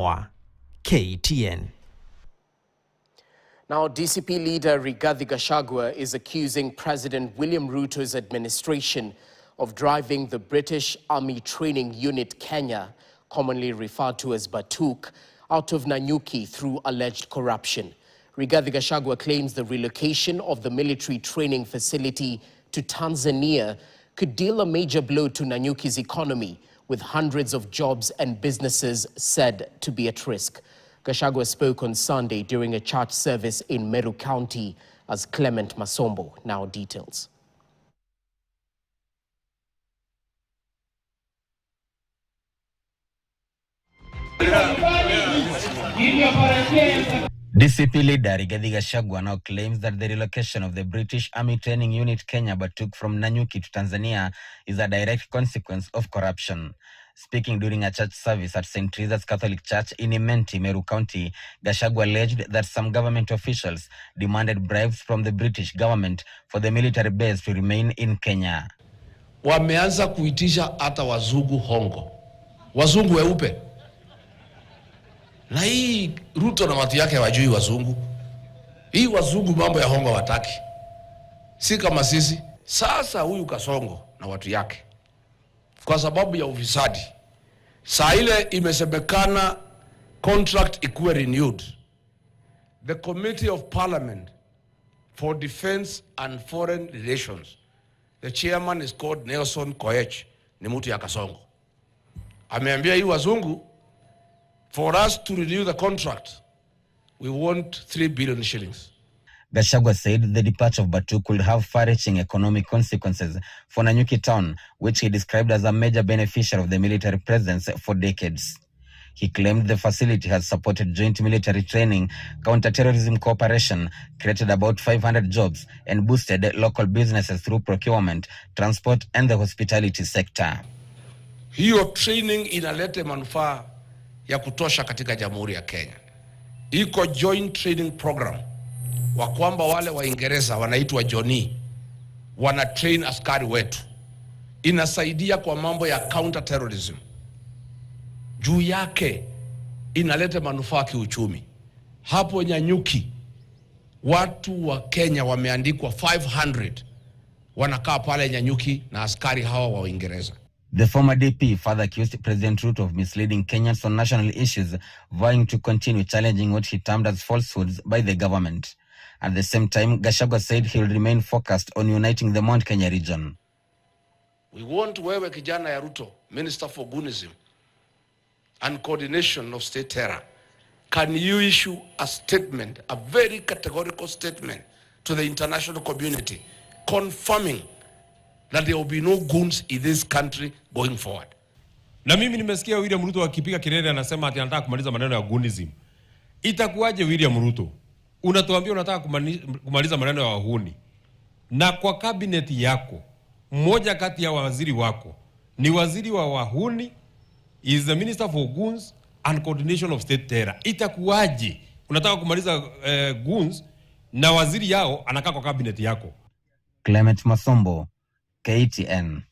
Wamalwa, KTN. Now, DCP leader Rigathi Gachagua is accusing President William Ruto's administration of driving the British Army Training Unit Kenya, commonly referred to as Batuk, out of Nanyuki through alleged corruption. Rigathi Gachagua claims the relocation of the military training facility to Tanzania could deal a major blow to Nanyuki's economy, with hundreds of jobs and businesses said to be at risk. Gachagua spoke on Sunday during a church service in Meru County, as Clement Masombo now details. DCP leader Rigathi Gachagua now claims that the relocation of the British Army Training Unit Kenya Batuk from Nanyuki to Tanzania is a direct consequence of corruption. Speaking during a church service at St. Teresa's Catholic Church in Imenti, Meru County, Gachagua alleged that some government officials demanded bribes from the British government for the military base to remain in Kenya. Wameanza kuitisha hata wazungu hongo. Wazungu weupe. Na hii Ruto na watu yake hawajui wazungu. Hii wazungu mambo ya hongo wataki. Si kama sisi. Sasa huyu Kasongo na watu yake, kwa sababu ya ufisadi, saa ile imesemekana contract ikuwe renewed. The Committee of Parliament for Defense and Foreign Relations, the chairman is called Nelson Koech, ni mtu ya Kasongo. Ameambia hii wazungu, for us to renew the contract, we want 3 billion shillings. Gachagua said the departure of Batuk could have far-reaching economic consequences for Nanyuki town, which he described as a major beneficiary of the military presence for decades. He claimed the facility has supported joint military training, counter-terrorism cooperation, created about 500 jobs, and boosted local businesses through procurement, transport, and the hospitality sector. Hiyo training inalete manufaa ya kutosha katika Jamhuri ya Kenya. Iko joint training program wa kwamba wale Waingereza wanaitwa Johnny wana train askari wetu. Inasaidia kwa mambo ya counter terrorism. Juu yake inaleta manufaa kiuchumi. Hapo Nanyuki watu wa Kenya wameandikwa 500 wanakaa pale Nanyuki na askari hawa wa Uingereza. The former DP further accused President Ruto of misleading Kenyans on national issues, vowing to continue challenging what he termed as falsehoods by the government. At the same time, Gachagua said he will remain focused on uniting the Mount Kenya region. We want wewe kijana ya Ruto, Minister for Goonism and Coordination of State Terror. Can you issue a statement, a very categorical statement to the international community, confirming that there will be no goons in this country going forward? Na mimi nimesikia William Ruto akipiga kelele anasema ati anataka kumaliza maneno ya goonism. Itakuwaje William Ruto? Unatuambia unataka kumaliza maneno ya wahuni. Na kwa cabinet yako, mmoja kati ya waziri wako ni waziri wa wahuni, is the Minister for Goons and Coordination of State Terror. Itakuwaje unataka kumaliza goons na waziri yao anakaa kwa cabinet yako? Clement Masombo, KTN.